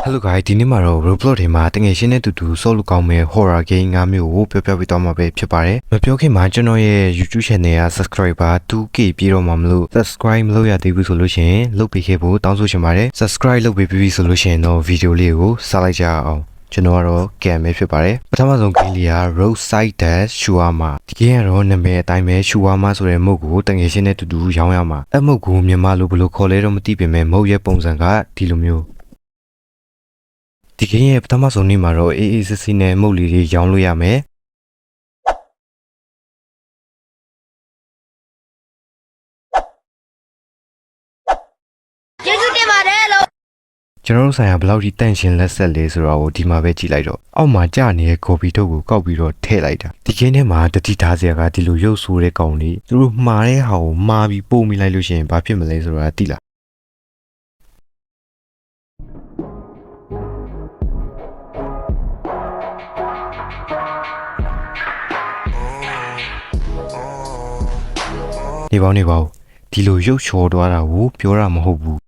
Hello guys ဒီနေ့မှာတော့ Roblox ထဲမှာတကယ်ရှင်းတဲ့တူဆော့လို့ကောင်းမဲ့ horror game 5 မျိုးကိုပြောပြပေးသွားမှာပဲဖြစ်ပါတယ်။မပြောခင်မှာကျွန်တော်ရဲ့ YouTube channel က subscriber 2k ပြည့်တော့မှာမလို့ subscribe မလုပ်ရသေးဘူးဆိုလို့ရှိရင်လုပ်ပေးခဲ့ဖို့တောင်းဆိုချင်ပါတယ်။ subscribe လုပ်ပေးပြီးဆိုလို့ရှိရင်တော့ video လေးကိုစလိုက်ကြအောင်။ကျွန်တော်ကတော့ game ပဲဖြစ်ပါတယ်။ပထမဆုံး game လေးက Roadside Dash Shawarma ဒီ game ကတော့နာမည်အတိုင်းပဲ Shawarma ဆိုတဲ့မုတ်ကိုတကယ်ရှင်းတဲ့တူရောင်းရမှာ။အဲ့မုတ်ကိုမြန်မာလိုဘယ်လိုခေါ်လဲတော့မသိပေမဲ့မုတ်ရဲ့ပုံစံကဒီလိုမျိုးဒီကင်းရဲ့ပထမဆုံးနေ့မှာတော့အေးအေးစစ်စစ်နဲ့မုတ်လီတွေရောင်းလို့ရမယ်ကျေးဇူးတင်ပါတယ်လို့ကျွန်တော်တို့ဆိုင်ရာဘယ်လောက်ထိတန့်ရှင်းလက်ဆက်လဲဆိုတော့ဒီမှာပဲကြည့်လိုက်တော့အောက်မှာကြာနေတဲ့ copy ထုတ်ကိုကောက်ပြီးတော့ထည့်လိုက်တာဒီကင်းထဲမှာတတိထားစရာကဒီလိုရုပ်ဆိုးတဲ့ကောင်လေးသူတို့မှားတဲ့ဟာကိုမှားပြီးပို့မိလိုက်လို့ရှိရင်ဘာဖြစ်မလဲဆိုတာသိလားနေပါဦးဒီလိုရုပ်ချော်သွားတာကိုပြောတာမဟုတ်ဘူး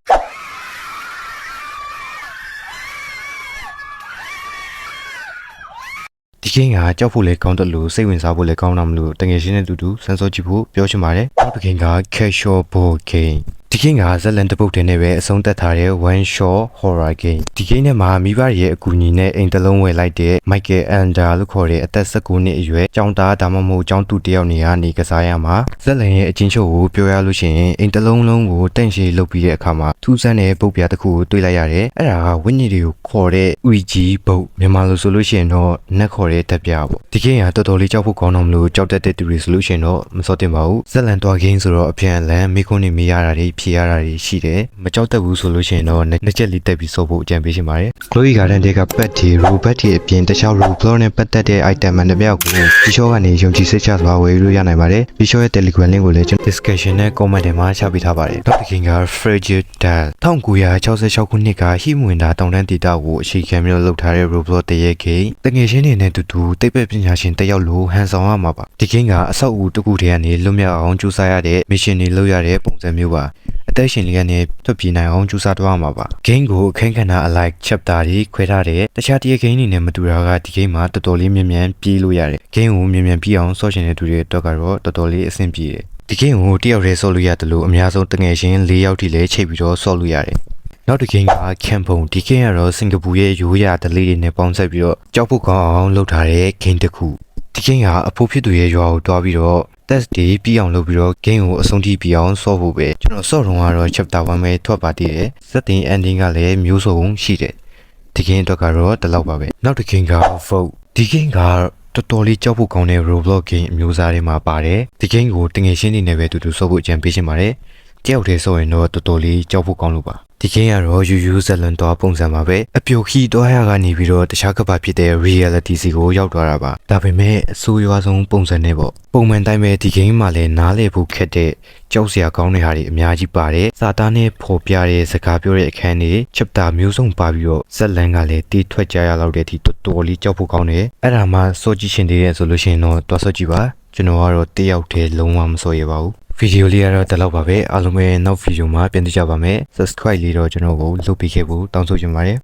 ဒီကင်းကကြောက်ဖို့လဲကောင်းတယ်လို့စိတ်ဝင်စားဖို့လဲကောင်းတာမလို့တကယ်ရှင်းတဲ့တူစမ်းစောကြည့်ဖို့ပြောချင်ပါတယ်နောက်တစ်ကင်းက casual board gameဒီကင်းကဇက်လန်တပုတ်တင်နဲ့ပဲအဆုံးသတ်ထားတဲ့ one shot horror game ဒီကင်းထဲမှာမိဘရဲ့အကူအညီနဲ့အိမ်တလုံးဝယ်လိုက်တဲ့ Michael Ender လို့ခေါ်တဲ့အသက်19နှစ်အရွယ်ကျောင်းသားဒါမှမဟုတ်ကျောင်းသူတယောက်နေကစားရမှာဇက်လန်ရဲ့အချင်းချုပ်ကိုပြောရလို့ရှိရင်အိမ်တလုံးလုံးကိုတန့်ရှည်လုပ်ပြီးတဲ့အခါမှာထူးဆန်းတဲ့ပုတ်ပြားတစ်ခုကိုတွေ့လိုက်ရတယ်အဲ့ဒါကဝိညာဉ်တွေကိုခေါ်တဲ့ UG ပုတ်မြန်မာလိုဆိုလို့ရှိရင်တော့နက်ခေါ်တဲ့တက်ပြားပေါ့ဒီကင်းကတော်တော်လေးကြောက်ဖို့ကောင်းတော့မလို့ကြောက်တတ်တဲ့သူတွေဆိုလို့ရှိရင်တော့မစောတင်ပါဘူးဇက်လန်တွားဂိမ်းဆိုတော့အပြန်အလှန်မိခွန်းနေမိရတာတွေဖြေရတာတွေရှိတယ်မကြောက်တတ်ဘူးဆိုလို့ရှိရင်တော့နှစ်ချက်လေးတက်ပြီးစောဖို့အကြံပေးရှင်ပါတယ် Chloe Garden တွေက pet တွေ robot တွေအပြင်တခြား Roblox နဲ့ပတ်သက်တဲ့ item မှန်တစ်မျိုးကို Bisho ကနေယုံကြည်စိတ်ချစွာဝယ်လို့ရနိုင်ပါတယ် Bisho ရဲ့ Telegram link ကိုလည်းကျွန်တော် description နဲ့ comment ထဲမှာချပေးထားပါတယ်နောက်တစ်ခင်က Frigid Dad 1966ခုနှစ်ကဟိမဝင်တာတောင်တန်းဒေသကိုအခြေခံပြီးလုပ်ထားတဲ့ Roblox တရဲ့ game တငယ်ချင်းတွေနဲ့တူတူသိပ္ပံပညာရှင်တစ်ယောက်လိုဟန်ဆောင်ရမှာပါဒီ game ကအဆောက်အဦတစ်ခုတည်းကနေလွတ်မြောက်အောင်ကြိုးစားရတဲ့ mission တွေလုပ်ရတဲ့ပုံစံမျိုးပါအသက်ရှင်လေးကနေထွက်ပြေးနိုင်အောင်ကြိုးစားတော့မှာပါ game ကိုအခန်းကဏ္ဍအလိုက် chapter တွေခွဲထားတဲ့တခြားတရ game တွေနဲ့မတူတာကဒီ game မှာတော်တော်လေးမြန်ပြေးလို့ရတယ် game ကိုမြန်ပြေးအောင်ဆော့ချင်တဲ့သူတွေအတွက်ကတော့တော်တော်လေးအဆင်ပြေတယ်ဒီ game ကိုတယောက်တည်းဆော့လို့ရတယ်လို့အများဆုံးတငယ်ချင်း၄ယောက်ထိလည်းချိန်ပြီးတော့ဆော့လို့ရတယ်နောက်တစ် game က Campon ဒီ game ကတော့စင်ကာပူရဲ့ရိုးရာဓလေ့တွေနဲ့ပေါင်းစပ်ပြီးတော့ကြောက်ဖို့ကောင်းအောင်လုပ်ထားတဲ့ game တစ်ခုဒီ game ကအဖိုးဖြစ်သူရဲ့ရွာကိုတွားပြီးတော့ test တွေပြီးအောင်လုပ်ပြီးတော့ game ကိုအဆုံးထိပြီးအောင်ဆော့ဖို့ပဲကျွန်တော်ဆော့တော့ကတော့ chapter 1ပဲထွက်ပါသေးတယ်ဇက်တင် ending ကလည်းမျိုးစုံရှိတယ်ဒီ game အတွက်ကတော့ဒီလောက်ပါပဲနောက်တစ် game က Vote ဒီ game ကတော်တော်လေးကြောက်ဖို့ကောင်းတဲ့ Roblox game အမျိုးအစားတွေမှာပါတယ်ဒီ game ကိုတငယ်ချင်းတွေနဲ့ပဲတူဆော့ဖို့အကြံပေးချင်ပါတယ်ကြောက်တယ်ဆိုရင်တော့တော်တော်လေးကြောက်ဖို့ကောင်းလို့ပါဒီ game ကတော့ယူဇက်လန်တော့ပုံစံပါပဲအပြိုခီတွားရကနေပြီးတော့တခြားကဘာဖြစ်တဲ့ reality စီကိုရောက်သွားတာပါဒါပေမဲ့အဆိုးရွားဆုံးပုံစံနဲ့ပေါ့ပုံမှန်တိုင်းပဲဒီ game မှာလည်းနားလည်ဖို့ခက်တဲ့ကြောက်စရာကောင်းတဲ့ဟာတွေအများကြီးပါတယ်စာသားနဲ့ဖော်ပြတဲ့စကားပြောတဲ့အခန်းတွေ chapter မျိုးစုံပါပြီးတော့ဇက်လန်ကလည်းတီးထွက်ကြရလောက်တဲ့အထိတော်တော်လေးကြောက်ဖို့ကောင်းတယ်အဲ့ဒါမှစောကြည့်ရှင်သေးတယ်ဆိုလို့ရှိရင်တော့တွားစောကြည့်ပါကျွန်တော်ကတော့တယောက်တည်းလုံးဝမစောရပါဘူးဗီဒီယိုလေးကတော့ဒီလောက်ပါပဲအားလုံးပဲနောက်ဗီဒီယိုမှာပြန်တွေ့ကြပါမယ် subscribe လေးတော့ကျွန်တော်ကိုလုပ်ပေးခဲ့ဖို့တောင်းဆိုချင်ပါတယ်